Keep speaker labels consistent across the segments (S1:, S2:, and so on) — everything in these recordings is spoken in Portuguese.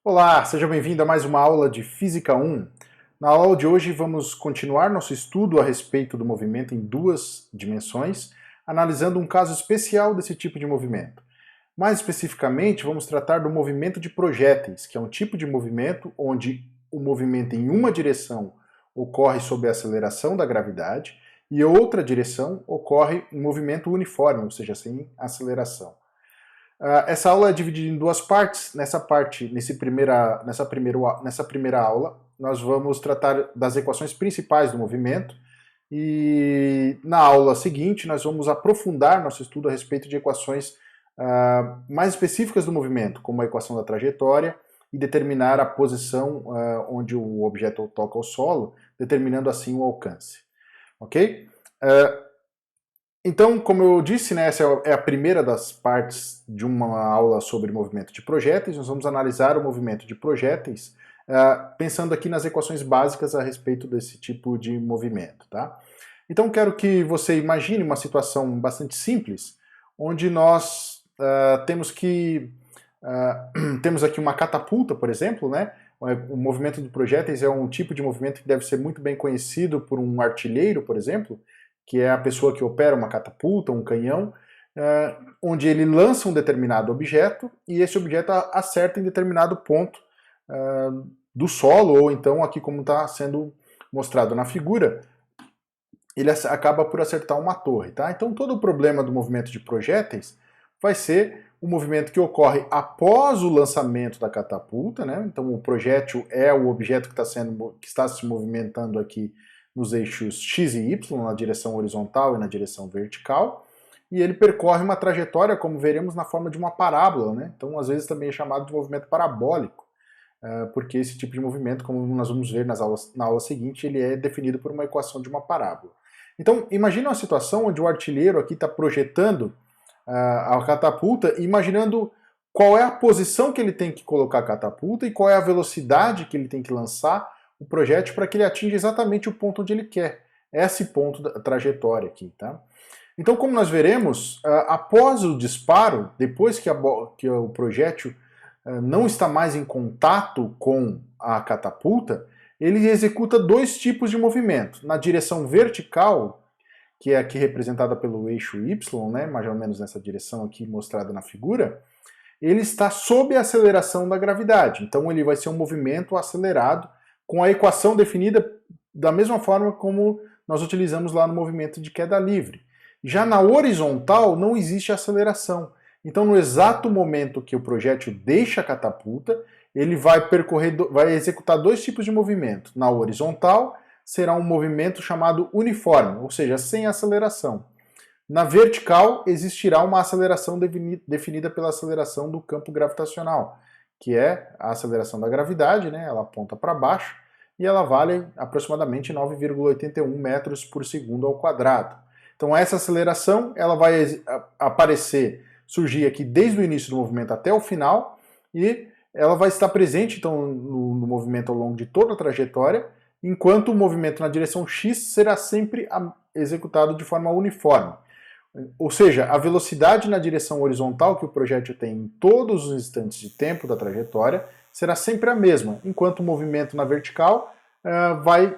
S1: Olá, seja bem-vindo a mais uma aula de Física 1. Na aula de hoje vamos continuar nosso estudo a respeito do movimento em duas dimensões, analisando um caso especial desse tipo de movimento. Mais especificamente, vamos tratar do movimento de projéteis, que é um tipo de movimento onde o movimento em uma direção ocorre sob a aceleração da gravidade e outra direção ocorre em movimento uniforme, ou seja, sem aceleração. Essa aula é dividida em duas partes. Nessa primeira aula, nós vamos tratar das equações principais do movimento e na aula seguinte nós vamos aprofundar nosso estudo a respeito de equações mais específicas do movimento, como a equação da trajetória e determinar a posição onde o objeto toca o solo, determinando assim o alcance. Ok? Então, como eu disse, né, essa é a primeira das partes de uma aula sobre movimento de projéteis. Nós vamos analisar o movimento de projéteis pensando aqui nas equações básicas a respeito desse tipo de movimento. Tá? Então, quero que você imagine uma situação bastante simples, onde nós temos aqui uma catapulta, por exemplo, né? O movimento de projéteis é um tipo de movimento que deve ser muito bem conhecido por um artilheiro, por exemplo, que é a pessoa que opera uma catapulta, um canhão, onde ele lança um determinado objeto e esse objeto acerta em determinado ponto do solo, ou então aqui como está sendo mostrado na figura, ele acaba por acertar uma torre. Tá? Então todo o problema do movimento de projéteis vai ser o movimento que ocorre após o lançamento da catapulta, né? Então o projétil é o objeto que está se movimentando aqui nos eixos x e y, na direção horizontal e na direção vertical, e ele percorre uma trajetória, como veremos, na forma de uma parábola, né? Então às vezes também é chamado de movimento parabólico, porque esse tipo de movimento, como nós vamos ver na aula seguinte, ele é definido por uma equação de uma parábola. Então imagina uma situação onde o artilheiro aqui está projetando a catapulta, imaginando qual é a posição que ele tem que colocar a catapulta e qual é a velocidade que ele tem que lançar o projétil para que ele atinja exatamente o ponto onde ele quer. Esse ponto da trajetória aqui, tá? Então, como nós veremos, após o disparo, depois que o projétil não está mais em contato com a catapulta, ele executa dois tipos de movimento. Na direção vertical, que é aqui representada pelo eixo Y, né, mais ou menos nessa direção aqui mostrada na figura, ele está sob a aceleração da gravidade. Então ele vai ser um movimento acelerado com a equação definida da mesma forma como nós utilizamos lá no movimento de queda livre. Já na horizontal não existe aceleração. Então no exato momento que o projétil deixa a catapulta, ele vai executar dois tipos de movimento. Na horizontal será um movimento chamado uniforme, ou seja, sem aceleração. Na vertical, existirá uma aceleração definida pela aceleração do campo gravitacional, que é a aceleração da gravidade, né? Ela aponta para baixo e ela vale aproximadamente 9,81 metros por segundo ao quadrado. Então essa aceleração ela vai surgir aqui desde o início do movimento até o final e ela vai estar presente então no movimento ao longo de toda a trajetória, enquanto o movimento na direção x será sempre executado de forma uniforme. Ou seja, a velocidade na direção horizontal que o projétil tem em todos os instantes de tempo da trajetória será sempre a mesma, enquanto o movimento na vertical vai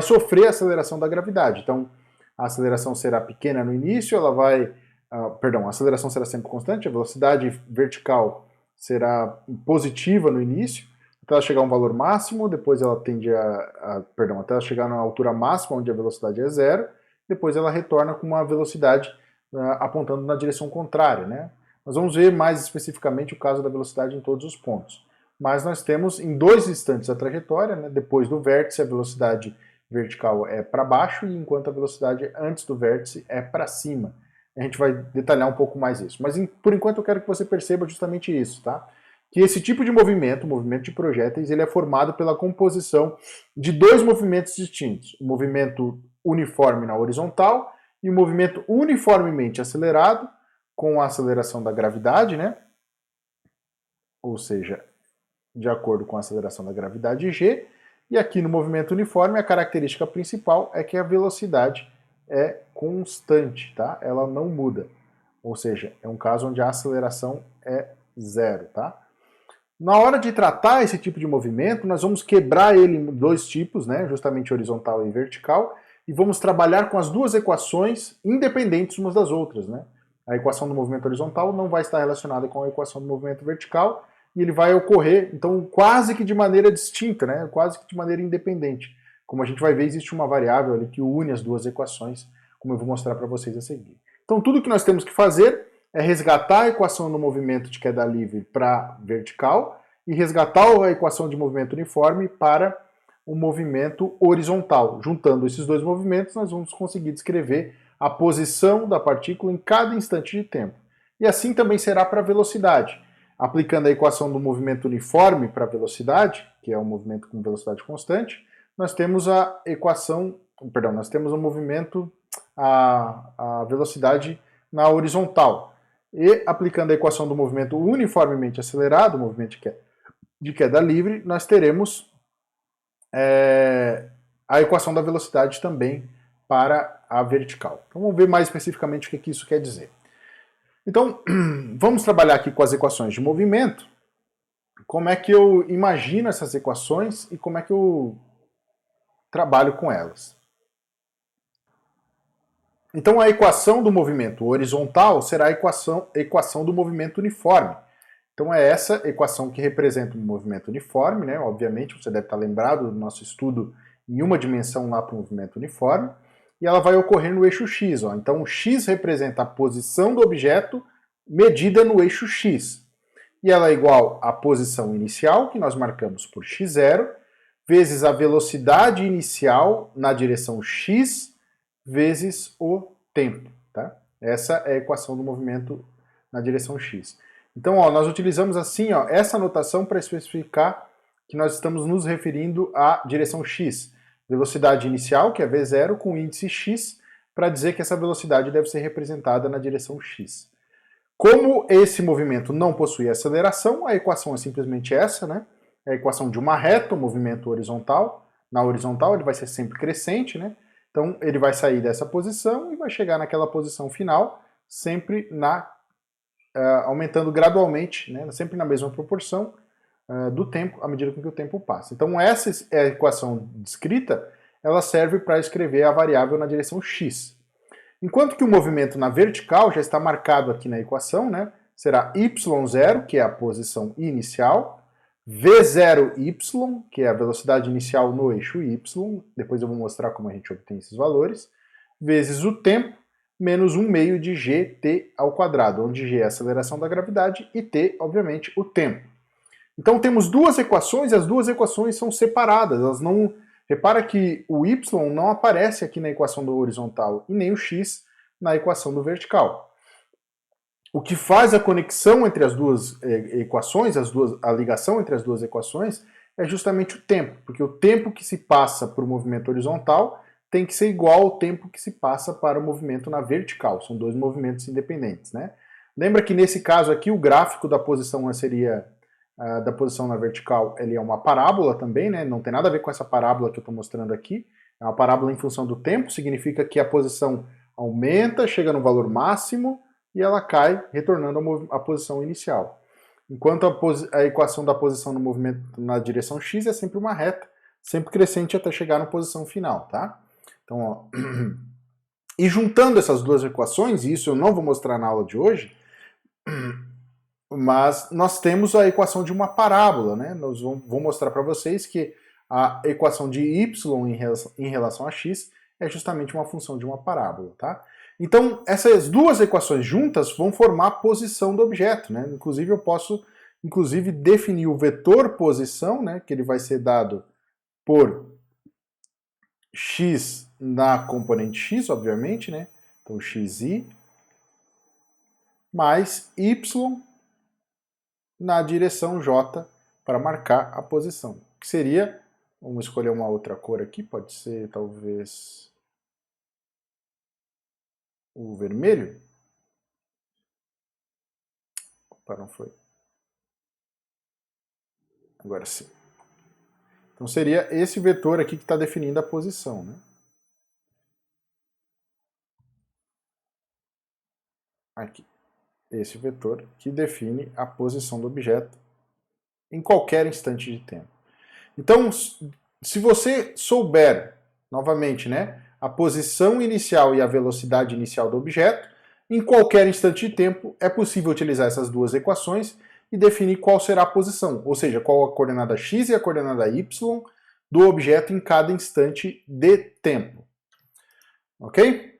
S1: sofrer a aceleração da gravidade. Então, a aceleração será pequena no início, a aceleração será sempre constante, a velocidade vertical será positiva no início, até ela chegar a um valor máximo, depois ela tende até ela chegar na altura máxima, onde a velocidade é zero, depois ela retorna com uma velocidade apontando na direção contrária, né? Nós vamos ver mais especificamente o caso da velocidade em todos os pontos. Mas nós temos em dois instantes a trajetória, né? Depois do vértice a velocidade vertical é para baixo, e enquanto a velocidade antes do vértice é para cima. A gente vai detalhar um pouco mais isso. Mas por enquanto eu quero que você perceba justamente isso, tá? Que esse tipo de movimento, o movimento de projéteis, ele é formado pela composição de dois movimentos distintos. O movimento uniforme na horizontal e o movimento uniformemente acelerado com a aceleração da gravidade, né? Ou seja, de acordo com a aceleração da gravidade g. E aqui no movimento uniforme, a característica principal é que a velocidade é constante, tá? Ela não muda. Ou seja, é um caso onde a aceleração é zero, tá? Na hora de tratar esse tipo de movimento, nós vamos quebrar ele em dois tipos, né, justamente horizontal e vertical, e vamos trabalhar com as duas equações independentes umas das outras. Né? A equação do movimento horizontal não vai estar relacionada com a equação do movimento vertical, e ele vai ocorrer, então, quase que de maneira distinta, né, quase que de maneira independente. Como a gente vai ver, existe uma variável ali que une as duas equações, como eu vou mostrar para vocês a seguir. Então, tudo que nós temos que fazer é resgatar a equação do movimento de queda livre para vertical e resgatar a equação de movimento uniforme para o movimento horizontal. Juntando esses dois movimentos, nós vamos conseguir descrever a posição da partícula em cada instante de tempo. E assim também será para a velocidade. Aplicando a equação do movimento uniforme para a velocidade, que é um movimento com velocidade constante, nós temos a equação, perdão, nós temos o movimento, a velocidade na horizontal. E aplicando a equação do movimento uniformemente acelerado, o movimento de queda livre, nós teremos a equação da velocidade também para a vertical. Então vamos ver mais especificamente o que isso quer dizer. Então, vamos trabalhar aqui com as equações de movimento. Como é que eu imagino essas equações e como é que eu trabalho com elas. Então a equação do movimento horizontal será a equação do movimento uniforme. Então é essa equação que representa um movimento uniforme, né? Obviamente você deve estar lembrado do nosso estudo em uma dimensão lá para o movimento uniforme, e ela vai ocorrer no eixo x. Ó. Então o x representa a posição do objeto medida no eixo x. E ela é igual à posição inicial, que nós marcamos por x0, vezes a velocidade inicial na direção x, vezes o tempo. Tá? Essa é a equação do movimento na direção x. Então, ó, nós utilizamos assim, ó, essa notação para especificar que nós estamos nos referindo à direção x. Velocidade inicial, que é v0, com índice x, para dizer que essa velocidade deve ser representada na direção x. Como esse movimento não possui aceleração, a equação é simplesmente essa, né? É a equação de uma reta, o movimento horizontal. Na horizontal ele vai ser sempre crescente, né? Então ele vai sair dessa posição e vai chegar naquela posição final, sempre aumentando gradualmente, né? Sempre na mesma proporção do tempo, à medida que o tempo passa. Então essa é a equação descrita, ela serve para escrever a variável na direção x. Enquanto que o movimento na vertical já está marcado aqui na equação, né? Será y0, que é a posição inicial, v0y, que é a velocidade inicial no eixo y, depois eu vou mostrar como a gente obtém esses valores, vezes o tempo, menos 1 meio de gt ao quadrado, onde g é a aceleração da gravidade e t, obviamente, o tempo. Então temos duas equações e as duas equações são separadas, elas não... Repara que o y não aparece aqui na equação do horizontal e nem o x na equação do vertical. O que faz a conexão entre as duas equações, a ligação entre as duas equações, é justamente o tempo, porque o tempo que se passa para o movimento horizontal tem que ser igual ao tempo que se passa para o movimento na vertical. São dois movimentos independentes, né? Lembra que nesse caso aqui o gráfico da posição seria da posição na vertical, ele é uma parábola também, né? Não tem nada a ver com essa parábola que eu estou mostrando aqui. É uma parábola em função do tempo, significa que a posição aumenta, chega no valor máximo e ela cai, retornando à posição inicial. Enquanto a equação da posição no movimento na direção x é sempre uma reta, sempre crescente até chegar na posição final, tá? Então, ó, e juntando essas duas equações, e isso eu não vou mostrar na aula de hoje, mas nós temos a equação de uma parábola, né? Vou mostrar para vocês que a equação de y em relação a x é justamente uma função de uma parábola, tá? Então, essas duas equações juntas vão formar a posição do objeto, né? Inclusive, eu posso definir o vetor posição, né? Que ele vai ser dado por x na componente x, obviamente, né? Então, xi mais y na direção J para marcar a posição. Que seria, vamos escolher uma outra cor aqui, pode ser talvez o vermelho. Opa, não foi. Agora sim. Então seria esse vetor aqui que está definindo a posição, né? Aqui. Esse vetor que define a posição do objeto em qualquer instante de tempo. Então, se você souber, novamente, né, a posição inicial e a velocidade inicial do objeto, em qualquer instante de tempo é possível utilizar essas duas equações e definir qual será a posição, ou seja, qual a coordenada x e a coordenada y do objeto em cada instante de tempo. Ok?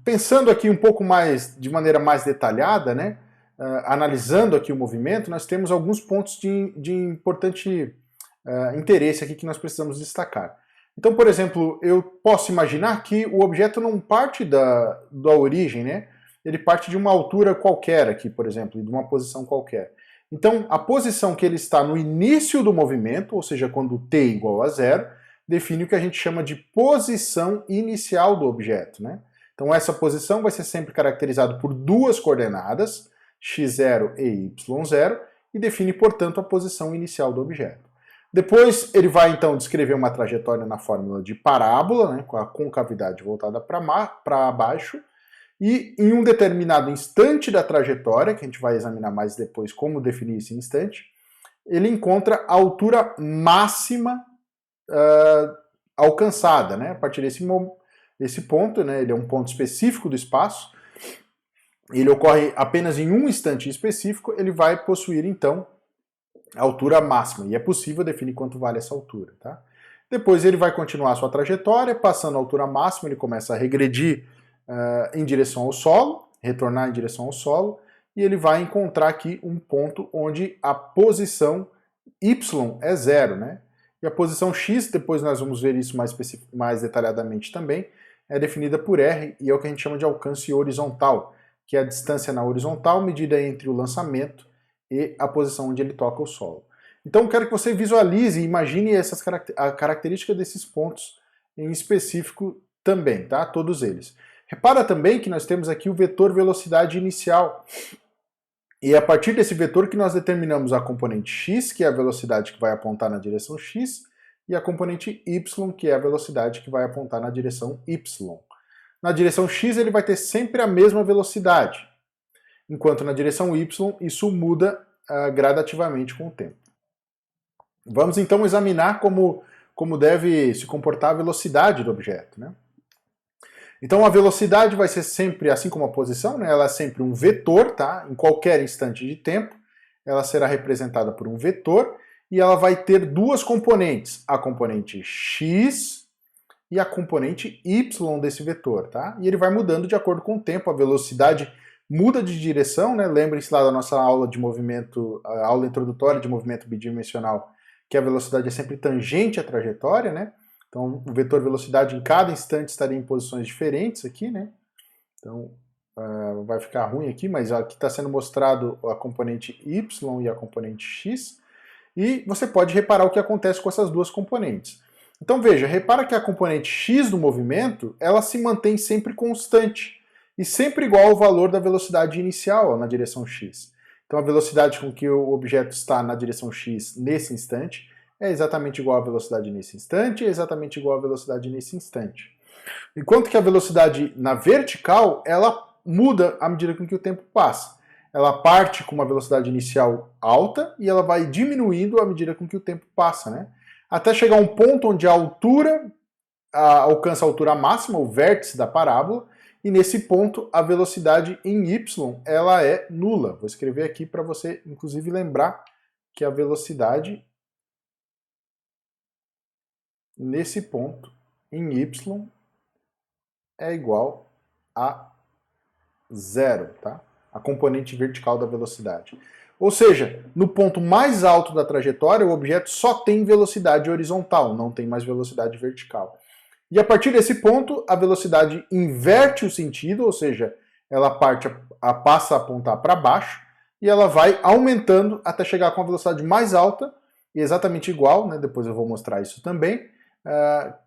S1: Pensando aqui um pouco mais, de maneira mais detalhada, né, analisando aqui o movimento, nós temos alguns pontos de importante interesse aqui que nós precisamos destacar. Então, por exemplo, eu posso imaginar que o objeto não parte da origem, né? Ele parte de uma altura qualquer aqui, por exemplo, de uma posição qualquer. Então, a posição que ele está no início do movimento, ou seja, quando t é igual a zero, define o que a gente chama de posição inicial do objeto, né? Então, essa posição vai ser sempre caracterizada por duas coordenadas, x0 e y0, e define, portanto, a posição inicial do objeto. Depois ele vai então descrever uma trajetória na fórmula de parábola, né, com a concavidade voltada para baixo, e em um determinado instante da trajetória, que a gente vai examinar mais depois como definir esse instante, ele encontra a altura máxima alcançada, né, a partir desse ponto, né, ele é um ponto específico do espaço, ele ocorre apenas em um instante específico, ele vai possuir então a altura máxima, e é possível definir quanto vale essa altura. Tá? Depois ele vai continuar a sua trajetória, passando a altura máxima, ele começa a regredir em direção ao solo, retornar em direção ao solo, e ele vai encontrar aqui um ponto onde a posição y é zero, né? E a posição x, depois nós vamos ver isso mais detalhadamente também, é definida por r, e é o que a gente chama de alcance horizontal, que é a distância na horizontal medida entre o lançamento e a posição onde ele toca o solo. Então, quero que você visualize e imagine a característica desses pontos em específico também, tá? Todos eles. Repara também que nós temos aqui o vetor velocidade inicial. E é a partir desse vetor que nós determinamos a componente x, que é a velocidade que vai apontar na direção x, e a componente y, que é a velocidade que vai apontar na direção y. Na direção x ele vai ter sempre a mesma velocidade, enquanto na direção y isso muda gradativamente com o tempo. Vamos então examinar como deve se comportar a velocidade do objeto. Né? Então a velocidade vai ser sempre, assim como a posição, né? Ela é sempre um vetor, tá? Em qualquer instante de tempo, ela será representada por um vetor e ela vai ter duas componentes, a componente x e a componente y desse vetor, tá? E ele vai mudando de acordo com o tempo, a velocidade muda de direção, né? Lembrem-se lá da nossa aula de movimento, a aula introdutória de movimento bidimensional, que a velocidade é sempre tangente à trajetória, né? Então, o vetor velocidade em cada instante estaria em posições diferentes aqui, né? Então, vai ficar ruim aqui, mas aqui está sendo mostrado a componente y e a componente x, e você pode reparar o que acontece com essas duas componentes. Então, veja, repara que a componente x do movimento, ela se mantém sempre constante, e sempre igual ao valor da velocidade inicial na direção x. Então, a velocidade com que o objeto está na direção x nesse instante é exatamente igual à velocidade nesse instante, é exatamente igual à velocidade nesse instante. Enquanto que a velocidade na vertical, ela muda à medida com que o tempo passa. Ela parte com uma velocidade inicial alta e ela vai diminuindo à medida com que o tempo passa, né? Até chegar a um ponto onde a altura alcança a altura máxima, o vértice da parábola, e nesse ponto a velocidade em y ela é nula. Vou escrever aqui para você, inclusive, lembrar que a velocidade nesse ponto, em y, é igual a zero, tá? A componente vertical da velocidade. Ou seja, no ponto mais alto da trajetória, o objeto só tem velocidade horizontal, não tem mais velocidade vertical. E a partir desse ponto, a velocidade inverte o sentido, ou seja, ela passa a apontar para baixo, e ela vai aumentando até chegar com a velocidade mais alta, e exatamente igual, né, depois eu vou mostrar isso também,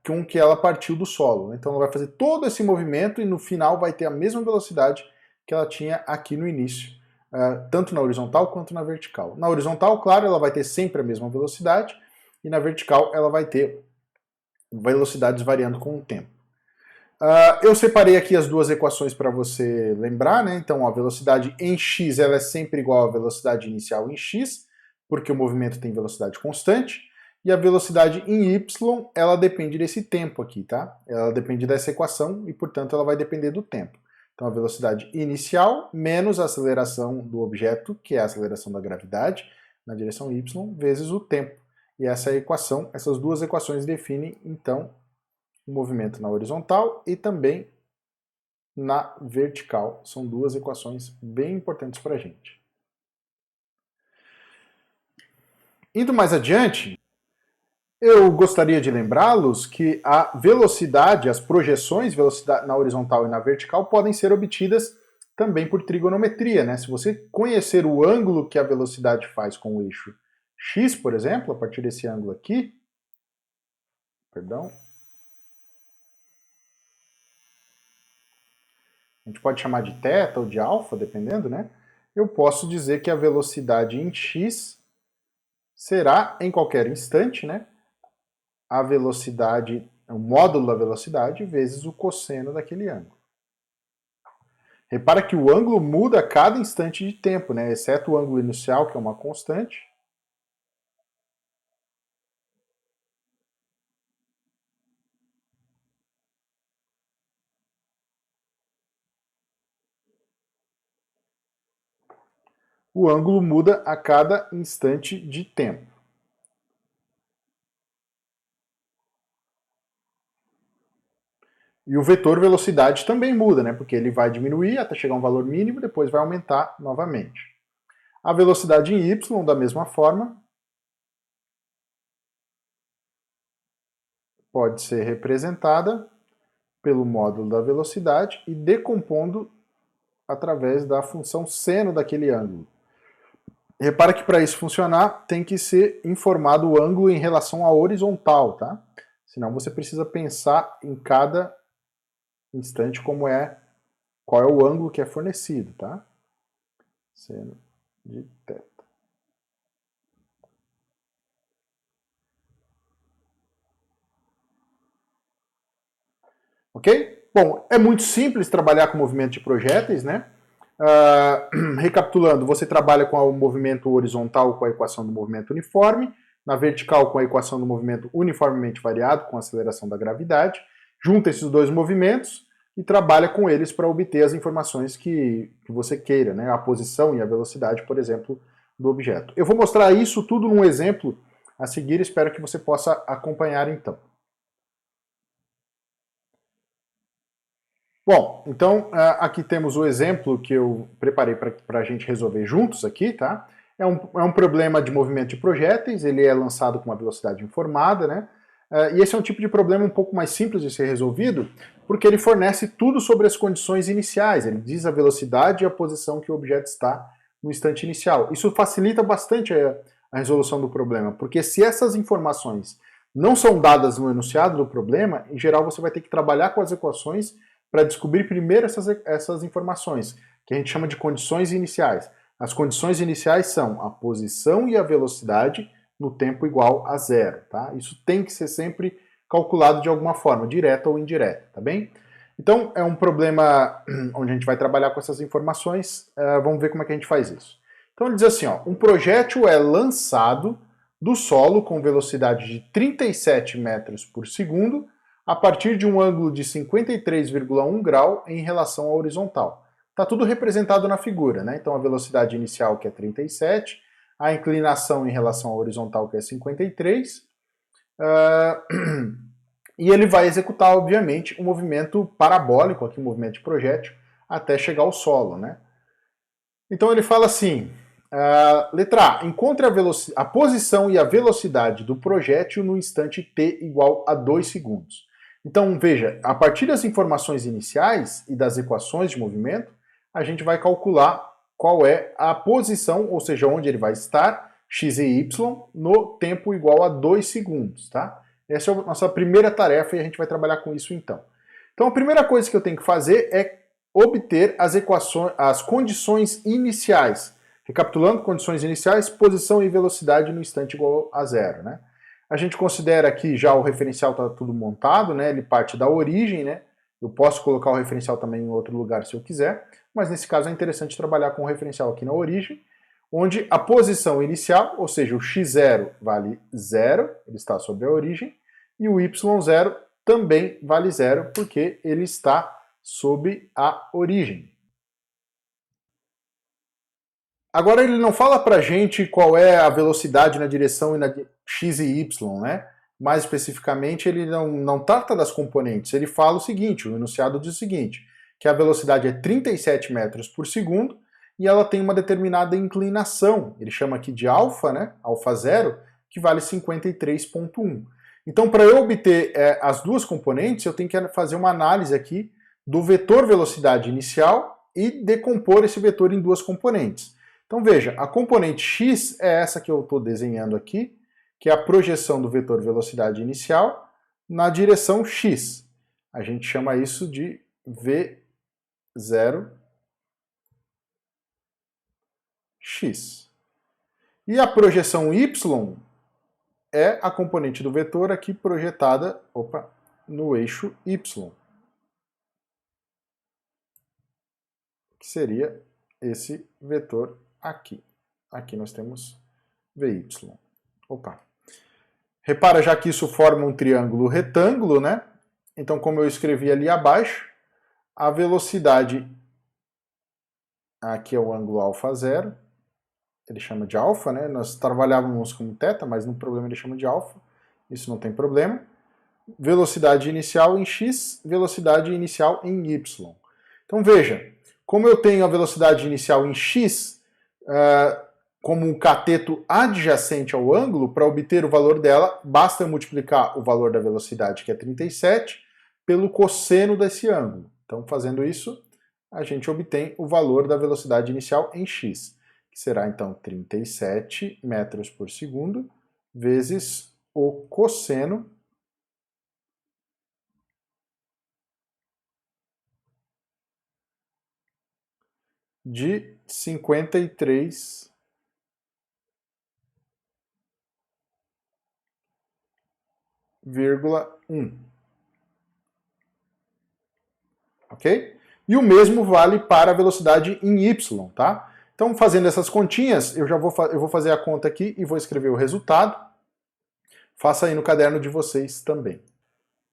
S1: com que ela partiu do solo. Então ela vai fazer todo esse movimento e no final vai ter a mesma velocidade que ela tinha aqui no início, tanto na horizontal quanto na vertical. Na horizontal, claro, ela vai ter sempre a mesma velocidade, e na vertical ela vai ter velocidades variando com o tempo. Eu separei aqui as duas equações para você lembrar, né? Então, a velocidade em x ela é sempre igual à velocidade inicial em x, porque o movimento tem velocidade constante, e a velocidade em y, ela depende desse tempo aqui, tá? Ela depende dessa equação e, portanto, ela vai depender do tempo. Então, a velocidade inicial menos a aceleração do objeto, que é a aceleração da gravidade, na direção y, vezes o tempo. E essa é a equação, essas duas equações definem, então, o movimento na horizontal e também na vertical. São duas equações bem importantes para a gente. Indo mais adiante, eu gostaria de lembrá-los que a velocidade, as projeções de velocidade na horizontal e na vertical podem ser obtidas também por trigonometria, né? Se você conhecer o ângulo que a velocidade faz com o eixo x, por exemplo, a partir desse ângulo aqui, perdão, a gente pode chamar de θ ou de alfa, dependendo, né? Eu posso dizer que a velocidade em x será, em qualquer instante, né, a velocidade, o módulo da velocidade vezes o cosseno daquele ângulo. Repara que o ângulo muda a cada instante de tempo, né, exceto o ângulo inicial, que é uma constante. O ângulo muda a cada instante de tempo. E o vetor velocidade também muda, né? Porque ele vai diminuir até chegar a um valor mínimo, depois vai aumentar novamente. A velocidade em y, da mesma forma, pode ser representada pelo módulo da velocidade e decompondo através da função seno daquele ângulo. Repara que para isso funcionar, tem que ser informado o ângulo em relação à horizontal, tá? Senão você precisa pensar em cada instante qual é o ângulo que é fornecido, tá? Seno de θ. Ok? Bom, é muito simples trabalhar com movimento de projéteis, né? Recapitulando, você trabalha com o movimento horizontal com a equação do movimento uniforme, na vertical com a equação do movimento uniformemente variado com a aceleração da gravidade, junta esses dois movimentos e trabalha com eles para obter as informações que você queira, né? A posição e a velocidade, por exemplo, do objeto. Eu vou mostrar isso tudo num exemplo a seguir, espero que você possa acompanhar então. Bom, então aqui temos o exemplo que eu preparei para a gente resolver juntos aqui, tá? É um problema de movimento de projéteis, ele é lançado com uma velocidade informada, né? E esse é um tipo de problema um pouco mais simples de ser resolvido, porque ele fornece tudo sobre as condições iniciais, ele diz a velocidade e a posição que o objeto está no instante inicial. Isso facilita bastante a resolução do problema, porque se essas informações não são dadas no enunciado do problema, em geral você vai ter que trabalhar com as equações para descobrir primeiro essas informações, que a gente chama de condições iniciais. As condições iniciais são a posição e a velocidade no tempo igual a zero, tá? Isso tem que ser sempre calculado de alguma forma, direta ou indireta, tá bem? Então, é um problema onde a gente vai trabalhar com essas informações, vamos ver como é que a gente faz isso. Então ele diz assim, ó, um projétil é lançado do solo com velocidade de 37 metros por segundo a partir de um ângulo de 53,1 grau em relação à horizontal. Está tudo representado na figura, né? Então a velocidade inicial que é 37, a inclinação em relação à horizontal que é 53, e ele vai executar, obviamente, um movimento parabólico, aqui um movimento de projétil, até chegar ao solo, né? Então ele fala assim, letra A, encontre a posição e a velocidade do projétil no instante t igual a 2 segundos. Então, veja, a partir das informações iniciais e das equações de movimento, a gente vai calcular qual é a posição, ou seja, onde ele vai estar, x e y, no tempo igual a 2 segundos, tá? Essa é a nossa primeira tarefa e a gente vai trabalhar com isso então. Então, a primeira coisa que eu tenho que fazer é obter as condições iniciais. Recapitulando, condições iniciais, posição e velocidade no instante igual a zero, né? A gente considera que já o referencial está tudo montado, né? Ele parte da origem, né? Eu posso colocar o referencial também em outro lugar se eu quiser, mas nesse caso é interessante trabalhar com o referencial aqui na origem, onde a posição inicial, ou seja, o x0 vale 0, ele está sobre a origem, e o y0 também vale 0, porque ele está sob a origem. Agora ele não fala pra gente qual é a velocidade na direção x e y, né? Mais especificamente, ele não trata das componentes, ele fala o seguinte, o enunciado diz o seguinte, que a velocidade é 37 metros por segundo e ela tem uma determinada inclinação, ele chama aqui de alfa, né? Alfa zero, que vale 53,1. Então, para eu obter as duas componentes, eu tenho que fazer uma análise aqui do vetor velocidade inicial e decompor esse vetor em duas componentes. Então veja, a componente x é essa que eu estou desenhando aqui, que é a projeção do vetor velocidade inicial na direção x. A gente chama isso de v0x. E a projeção y é a componente do vetor aqui projetada no eixo y, que seria esse vetor aqui. Aqui nós temos vy. Repara já que isso forma um triângulo retângulo, né? Então, como eu escrevi ali abaixo, a velocidade, aqui é o ângulo alfa zero, ele chama de alfa, né? Nós trabalhávamos com θ, mas no problema ele chama de alfa, isso não tem problema. Velocidade inicial em x, velocidade inicial em y. Então veja, como eu tenho a velocidade inicial em x como um cateto adjacente ao ângulo, para obter o valor dela, basta multiplicar o valor da velocidade, que é 37, pelo cosseno desse ângulo. Então, fazendo isso, a gente obtém o valor da velocidade inicial em x, que será, então, 37 metros por segundo, vezes o cosseno de 53,1. Ok? E o mesmo vale para a velocidade em y, tá? Então, fazendo essas continhas, eu vou fazer a conta aqui e vou escrever o resultado. Faça aí no caderno de vocês também.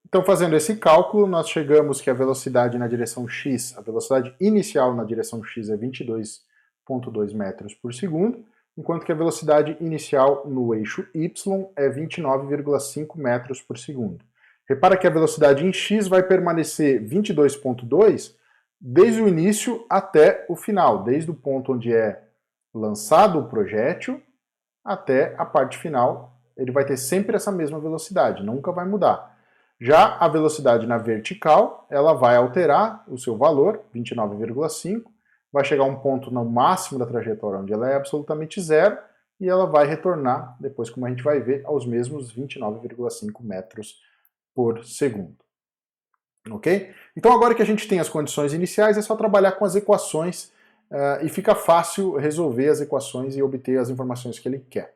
S1: Então, fazendo esse cálculo, nós chegamos que a velocidade na direção x, a velocidade inicial na direção x é 22,2 metros por segundo, enquanto que a velocidade inicial no eixo y é 29,5 metros por segundo. Repara que a velocidade em x vai permanecer 22,2 desde o início até o final, desde o ponto onde é lançado o projétil até a parte final, ele vai ter sempre essa mesma velocidade, nunca vai mudar. Já a velocidade na vertical, ela vai alterar o seu valor, 29,5, vai chegar a um ponto no máximo da trajetória onde ela é absolutamente zero, e ela vai retornar, depois como a gente vai ver, aos mesmos 29,5 metros por segundo. Ok? Então agora que a gente tem as condições iniciais, é só trabalhar com as equações e fica fácil resolver as equações e obter as informações que ele quer.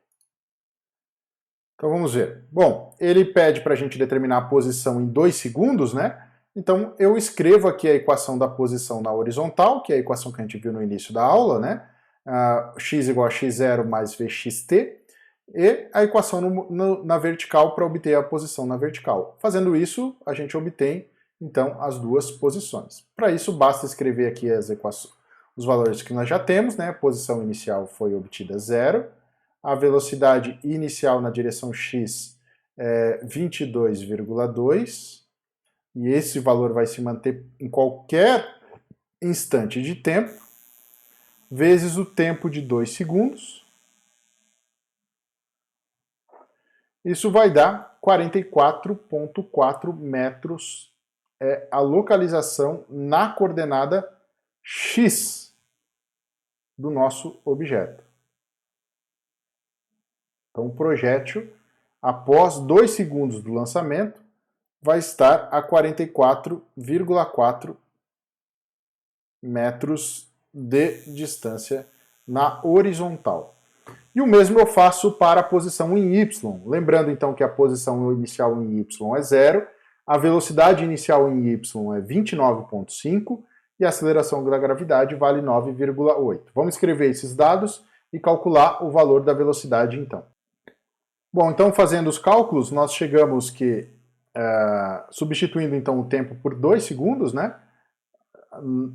S1: Então vamos ver. Bom, ele pede para a gente determinar a posição em 2 segundos, né? Então eu escrevo aqui a equação da posição na horizontal, que é a equação que a gente viu no início da aula, né? X igual a x0 mais vxt, e a equação na vertical para obter a posição na vertical. Fazendo isso, a gente obtém, então, as duas posições. Para isso, basta escrever aqui as equações, os valores que nós já temos, né? A posição inicial foi obtida 0, a velocidade inicial na direção x é 22,2, e esse valor vai se manter em qualquer instante de tempo, vezes o tempo de 2 segundos. Isso vai dar 44,4 metros, a localização na coordenada x do nosso objeto. Então o projétil, após 2 segundos do lançamento, vai estar a 44,4 metros de distância na horizontal. E o mesmo eu faço para a posição em y. Lembrando então que a posição inicial em y é 0, a velocidade inicial em y é 29,5 e a aceleração da gravidade vale 9,8. Vamos escrever esses dados e calcular o valor da velocidade então. Bom, então fazendo os cálculos, nós chegamos que, substituindo então o tempo por 2 segundos, né,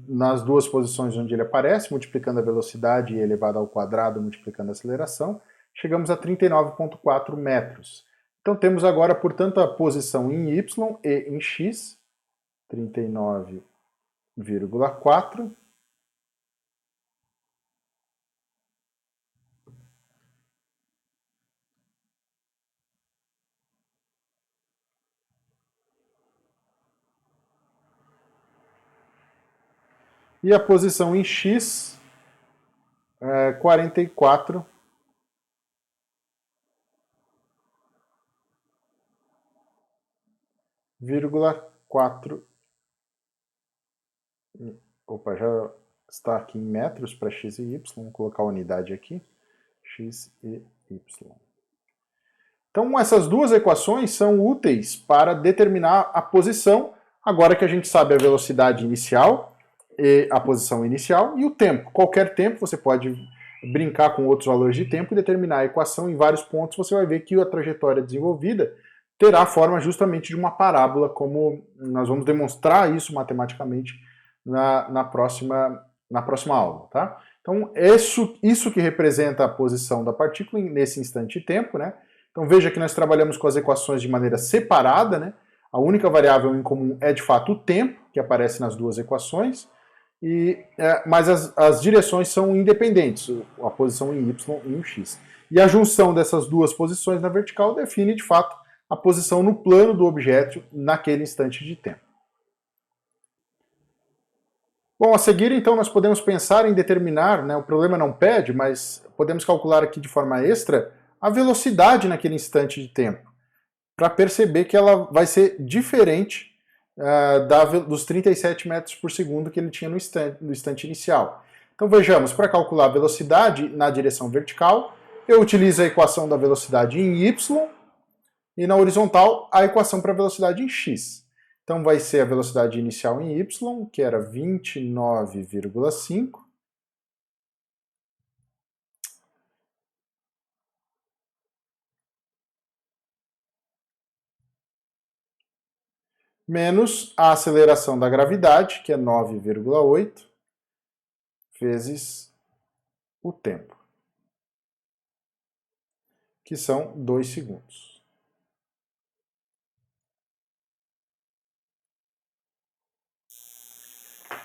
S1: nas duas posições onde ele aparece, multiplicando a velocidade elevado ao quadrado, multiplicando a aceleração, chegamos a 39,4 metros. Então temos agora, portanto, a posição em y e em x, 39,4, e a posição em x é 44,4. Opa, já está aqui em metros para x e y. Vamos colocar a unidade aqui. X e y. Então essas duas equações são úteis para determinar a posição, agora que a gente sabe a velocidade inicial, e a posição inicial e o tempo. Qualquer tempo você pode brincar com outros valores de tempo e determinar a equação em vários pontos, você vai ver que a trajetória desenvolvida terá a forma justamente de uma parábola, como nós vamos demonstrar isso matematicamente na próxima aula. Tá? Então isso que representa a posição da partícula nesse instante de tempo. Né? Então veja que nós trabalhamos com as equações de maneira separada. Né? A única variável em comum é de fato o tempo, que aparece nas duas equações, mas as direções são independentes, a posição em y e em x. E a junção dessas duas posições na vertical define, de fato, a posição no plano do objeto naquele instante de tempo. Bom, a seguir, então, nós podemos pensar em determinar, né, o problema não pede, mas podemos calcular aqui de forma extra a velocidade naquele instante de tempo, para perceber que ela vai ser diferente dos 37 metros por segundo que ele tinha no instante inicial. Então vejamos, para calcular a velocidade na direção vertical, eu utilizo a equação da velocidade em y e na horizontal a equação para a velocidade em x. Então vai ser a velocidade inicial em y, que era 29,5, menos a aceleração da gravidade, que é 9,8, vezes o tempo, que são 2 segundos.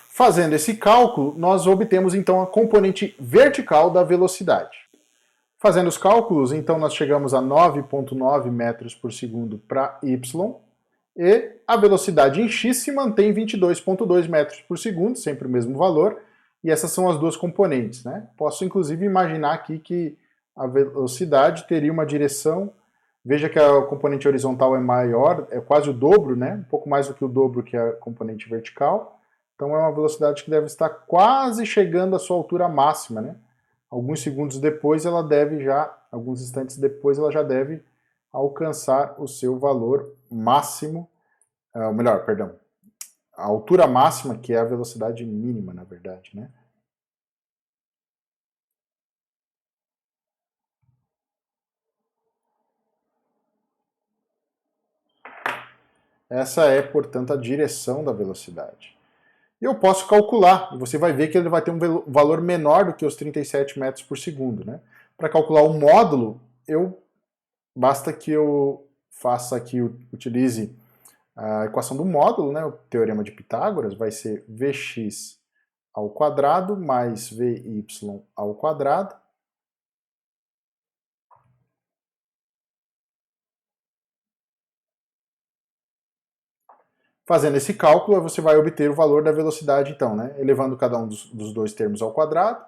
S1: Fazendo esse cálculo, nós obtemos então a componente vertical da velocidade. Fazendo os cálculos, então nós chegamos a 9,9 metros por segundo para y, e a velocidade em x se mantém 22,2 metros por segundo, sempre o mesmo valor, e essas são as duas componentes. Né? Posso inclusive imaginar aqui que a velocidade teria uma direção, veja que a componente horizontal é maior, é quase o dobro, né? Um pouco mais do que o dobro que a componente vertical, então é uma velocidade que deve estar quase chegando à sua altura máxima. Né? Alguns segundos depois alguns instantes depois ela já deve alcançar o seu valor máximo, a altura máxima, que é a velocidade mínima, na verdade, né? Essa é, portanto, a direção da velocidade. E eu posso calcular, e você vai ver que ele vai ter um valor menor do que os 37 metros por segundo, né? Para calcular o módulo, basta que eu utilize a equação do módulo, né, o teorema de Pitágoras, vai ser Vx ao quadrado mais Vy ao quadrado Fazendo esse cálculo, você vai obter o valor da velocidade, então, né? Elevando cada um dos dois termos ao quadrado,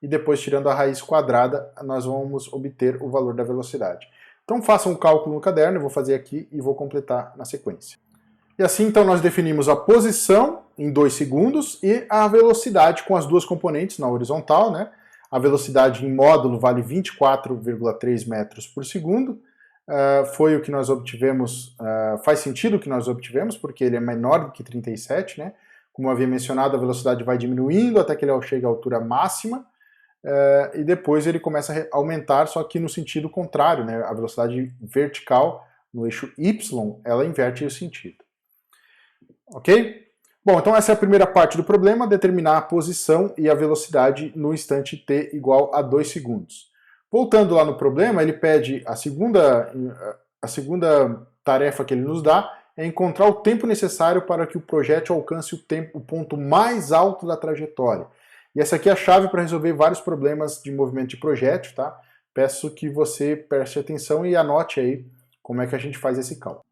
S1: e depois tirando a raiz quadrada, nós vamos obter o valor da velocidade. Então faça um cálculo no caderno, eu vou fazer aqui e vou completar na sequência. E assim, então, nós definimos a posição em 2 segundos e a velocidade com as duas componentes na horizontal, né? A velocidade em módulo vale 24,3 metros por segundo, foi o que nós obtivemos, faz sentido o que nós obtivemos, porque ele é menor do que 37, né? Como eu havia mencionado, a velocidade vai diminuindo até que ele chega à altura máxima, e depois ele começa a aumentar, só que no sentido contrário, né? A velocidade vertical no eixo Y, ela inverte o sentido. Ok? Bom, então essa é a primeira parte do problema, determinar a posição e a velocidade no instante t igual a 2 segundos. Voltando lá no problema, ele pede a segunda tarefa que ele nos dá é encontrar o tempo necessário para que o projétil alcance o ponto mais alto da trajetória. E essa aqui é a chave para resolver vários problemas de movimento de projétil, tá? Peço que você preste atenção e anote aí como é que a gente faz esse cálculo.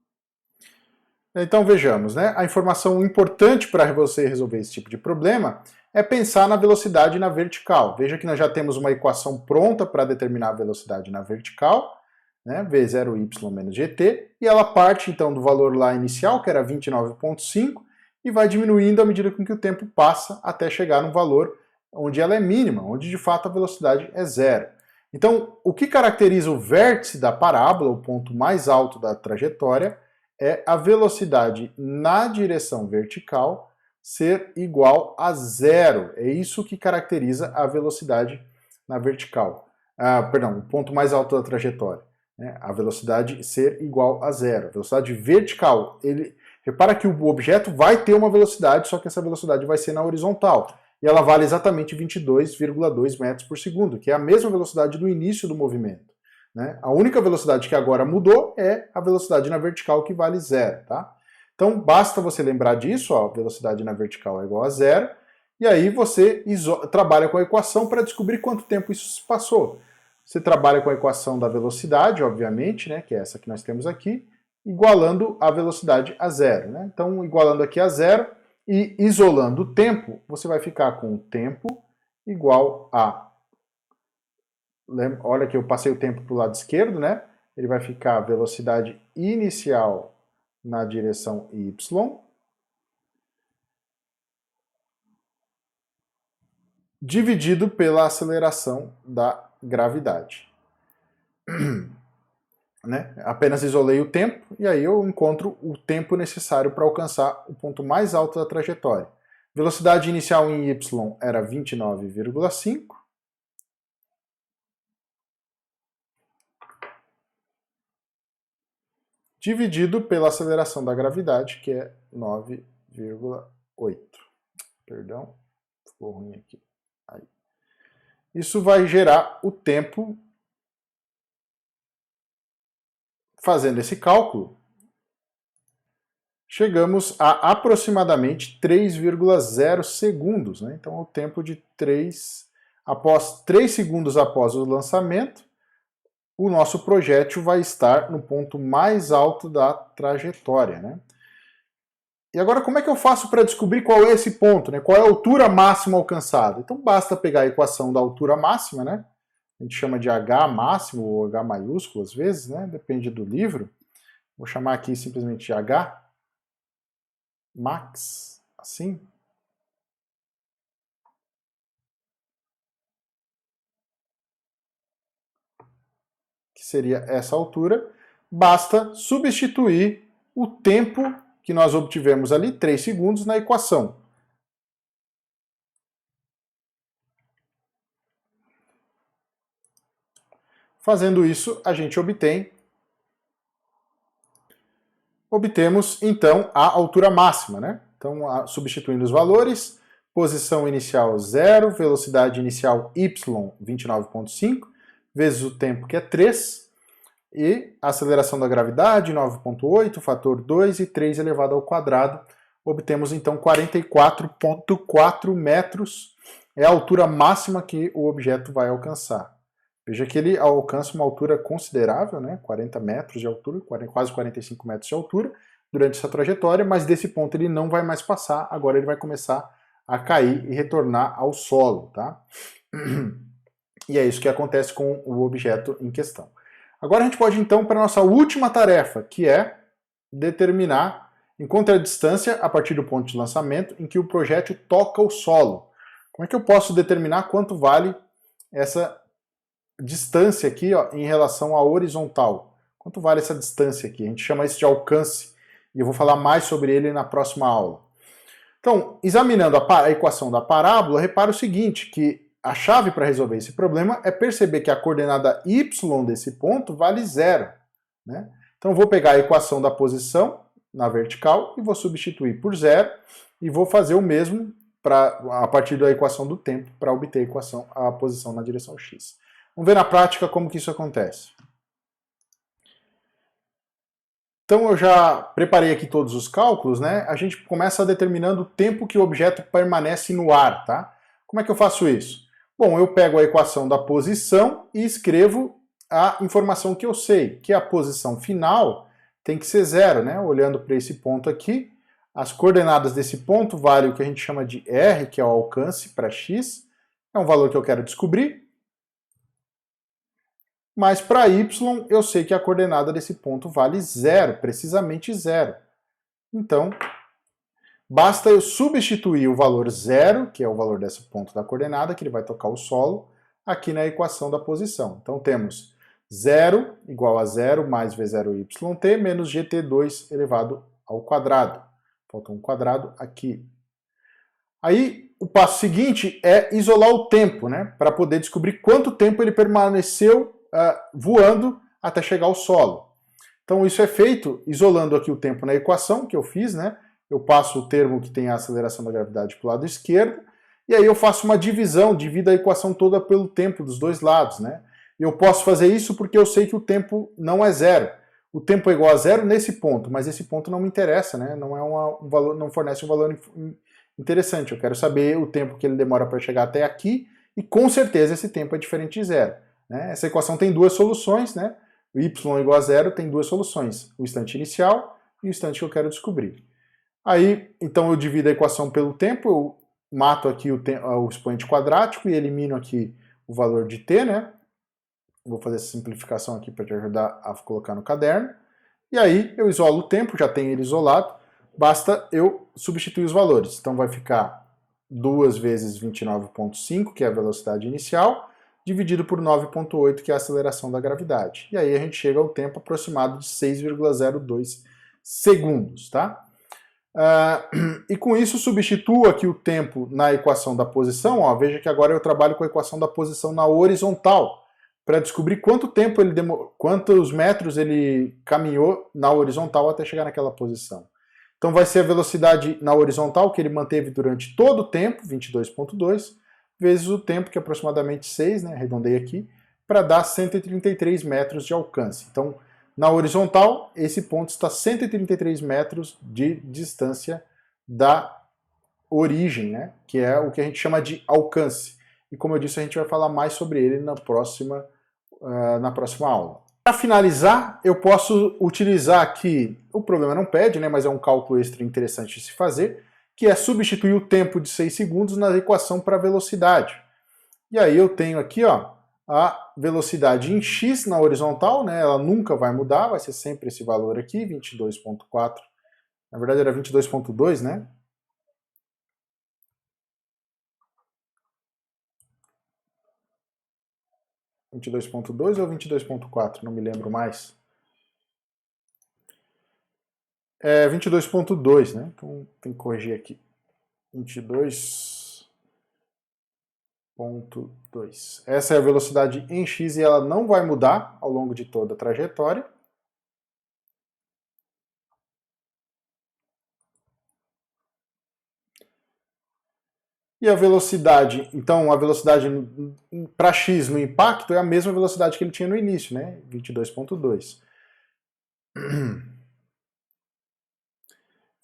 S1: Então vejamos, né? A informação importante para você resolver esse tipo de problema é pensar na velocidade na vertical. Veja que nós já temos uma equação pronta para determinar a velocidade na vertical, né? V0y menos gt, e ela parte então do valor lá inicial, que era 29,5, e vai diminuindo à medida com que o tempo passa até chegar no valor onde ela é mínima, onde de fato a velocidade é zero. Então, o que caracteriza o vértice da parábola, o ponto mais alto da trajetória, é a velocidade na direção vertical ser igual a zero. É isso que caracteriza a velocidade na vertical. Perdão, o ponto mais alto da trajetória. Né? A velocidade ser igual a zero. Velocidade vertical. Repara que o objeto vai ter uma velocidade, só que essa velocidade vai ser na horizontal. E ela vale exatamente 22,2 metros por segundo, que é a mesma velocidade do início do movimento. Né? A única velocidade que agora mudou é a velocidade na vertical, que vale zero. Tá? Então basta você lembrar disso, ó, a velocidade na vertical é igual a zero, e aí você trabalha com a equação para descobrir quanto tempo isso passou. Você trabalha com a equação da velocidade, obviamente, né, que é essa que nós temos aqui, igualando a velocidade a zero. Né? Então, igualando aqui a zero e isolando o tempo, você vai ficar com o tempo igual a... Olha que eu passei o tempo para o lado esquerdo, né? Ele vai ficar a velocidade inicial na direção y, dividido pela aceleração da gravidade. Né? Apenas isolei o tempo, e aí eu encontro o tempo necessário para alcançar o ponto mais alto da trajetória. Velocidade inicial em y era 29,5, dividido pela aceleração da gravidade, que é 9,8. Perdão, ficou ruim aqui. Aí. Isso vai gerar o tempo. Fazendo esse cálculo, chegamos a aproximadamente 3,0 segundos. Né? Então, o tempo de 3 segundos após o lançamento, o nosso projétil vai estar no ponto mais alto da trajetória. Né? E agora, como é que eu faço para descobrir qual é esse ponto? Né? Qual é a altura máxima alcançada? Então, basta pegar a equação da altura máxima, né? A gente chama de H máximo ou H maiúsculo às vezes, né? Depende do livro. Vou chamar aqui simplesmente de H max, assim. Que seria essa altura. Basta substituir o tempo que nós obtivemos ali, 3 segundos, na equação. Fazendo isso, a gente obtemos, então, a altura máxima. Né? Então, substituindo os valores, posição inicial 0, velocidade inicial y, 29,5, vezes o tempo, que é 3, e a aceleração da gravidade, 9,8, fator 2 e 3 elevado ao quadrado. Obtemos, então, 44,4 metros, é a altura máxima que o objeto vai alcançar. Veja que ele alcança uma altura considerável, né? 40 metros de altura, quase 45 metros de altura, durante essa trajetória, mas desse ponto ele não vai mais passar, agora ele vai começar a cair e retornar ao solo. Tá? E é isso que acontece com o objeto em questão. Agora a gente pode então para a nossa última tarefa, que é determinar, encontre a distância a partir do ponto de lançamento em que o projétil toca o solo. Como é que eu posso determinar quanto vale essa distância aqui, ó, em relação à horizontal? Quanto vale essa distância aqui? A gente chama isso de alcance, e eu vou falar mais sobre ele na próxima aula. Então, examinando a equação da parábola, repara o seguinte, que a chave para resolver esse problema é perceber que a coordenada y desse ponto vale zero, né? Então, eu vou pegar a equação da posição na vertical e vou substituir por zero e vou fazer o mesmo a partir da equação do tempo para obter a posição na direção x. Vamos ver na prática como que isso acontece. Então eu já preparei aqui todos os cálculos, né? A gente começa determinando o tempo que o objeto permanece no ar, tá? Como é que eu faço isso? Bom, eu pego a equação da posição e escrevo a informação que eu sei, que a posição final tem que ser zero, né? Olhando para esse ponto aqui, as coordenadas desse ponto valem o que a gente chama de R, que é o alcance para x, é um valor que eu quero descobrir. Mas para y, eu sei que a coordenada desse ponto vale zero, precisamente zero. Então, basta eu substituir o valor zero, que é o valor desse ponto da coordenada, que ele vai tocar o solo, aqui na equação da posição. Então temos 0 igual a 0 mais v0yt menos gt2 elevado ao quadrado. Falta um quadrado aqui. Aí, o passo seguinte é isolar o tempo, né? Para poder descobrir quanto tempo ele permaneceu voando até chegar ao solo. Então isso é feito isolando aqui o tempo na equação que eu fiz, né? Eu passo o termo que tem a aceleração da gravidade para o lado esquerdo, e aí eu faço uma divisão, divido a equação toda pelo tempo dos dois lados, né? E eu posso fazer isso porque eu sei que o tempo não é zero. O tempo é igual a zero nesse ponto, mas esse ponto não me interessa, né? Não é um valor, não fornece um valor interessante. Eu quero saber o tempo que ele demora para chegar até aqui, e com certeza esse tempo é diferente de zero. Né? Essa equação tem duas soluções, né? O y igual a zero tem duas soluções, o instante inicial e o instante que eu quero descobrir. Aí, então eu divido a equação pelo tempo, eu mato aqui o expoente quadrático e elimino aqui o valor de t, né? Vou fazer essa simplificação aqui para te ajudar a colocar no caderno. E aí eu isolo o tempo, já tenho ele isolado, basta eu substituir os valores. Então vai ficar 2 vezes 29,5, que é a velocidade inicial, dividido por 9,8, que é a aceleração da gravidade. E aí a gente chega ao tempo aproximado de 6,02 segundos, tá? E com isso substituo aqui o tempo na equação da posição. Ó, veja que agora eu trabalho com a equação da posição na horizontal, para descobrir quanto tempo ele quantos metros ele caminhou na horizontal até chegar naquela posição. Então vai ser a velocidade na horizontal que ele manteve durante todo o tempo, 22,2, vezes o tempo, que é aproximadamente 6, né, arredondei aqui, para dar 133 metros de alcance. Então, na horizontal, esse ponto está a 133 metros de distância da origem, né, que é o que a gente chama de alcance. E como eu disse, a gente vai falar mais sobre ele na próxima aula. Para finalizar, eu posso utilizar aqui, o problema não pede, né, mas é um cálculo extra interessante de se fazer, que é substituir o tempo de 6 segundos na equação para a velocidade. E aí eu tenho aqui, ó, a velocidade em x na horizontal, né, ela nunca vai mudar, vai ser sempre esse valor aqui, 22,4. Na verdade era 22,2, né? ou 22,4, não me lembro mais. É 22,2, né? Então tem que corrigir aqui. 22,2. Essa é a velocidade em x e ela não vai mudar ao longo de toda a trajetória. E a velocidade, então a velocidade para x no impacto é a mesma velocidade que ele tinha no início, né? 22,2.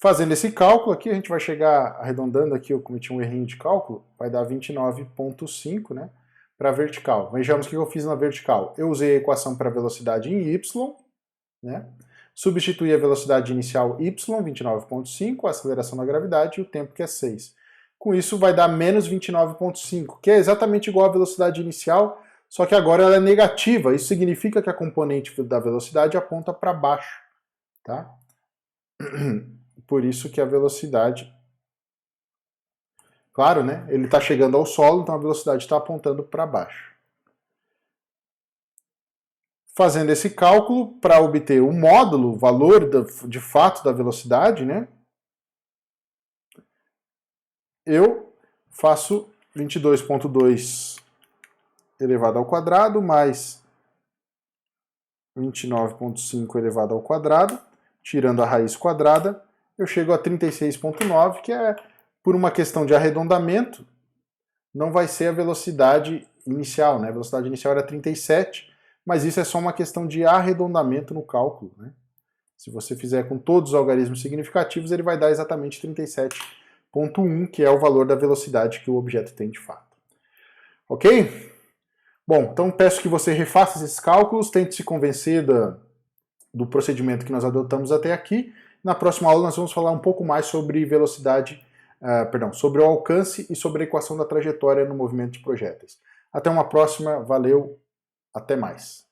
S1: Fazendo esse cálculo aqui, a gente vai chegar, arredondando aqui, eu cometi um errinho de cálculo, vai dar 29,5, né, para a vertical. Vejamos o que eu fiz na vertical. Eu usei a equação para a velocidade em y, né, substituí a velocidade inicial y, 29,5, a aceleração da gravidade e o tempo que é 6. Com isso vai dar menos 29,5, que é exatamente igual à velocidade inicial, só que agora ela é negativa. Isso significa que a componente da velocidade aponta para baixo, tá? Por isso que a velocidade... Claro, né? Ele está chegando ao solo, então a velocidade está apontando para baixo. Fazendo esse cálculo, para obter o módulo, o valor de fato da velocidade, né, eu faço 22,2 elevado ao quadrado mais 29,5 elevado ao quadrado, tirando a raiz quadrada, eu chego a 36,9, que é, por uma questão de arredondamento, não vai ser a velocidade inicial, né? A velocidade inicial era 37, mas isso é só uma questão de arredondamento no cálculo, né? Se você fizer com todos os algarismos significativos, ele vai dar exatamente 37,1, que é o valor da velocidade que o objeto tem de fato. Ok? Bom, então peço que você refaça esses cálculos, tente se convencer do procedimento que nós adotamos até aqui. Na próxima aula nós vamos falar um pouco mais sobre velocidade, sobre o alcance e sobre a equação da trajetória no movimento de projéteis. Até uma próxima, valeu, até mais.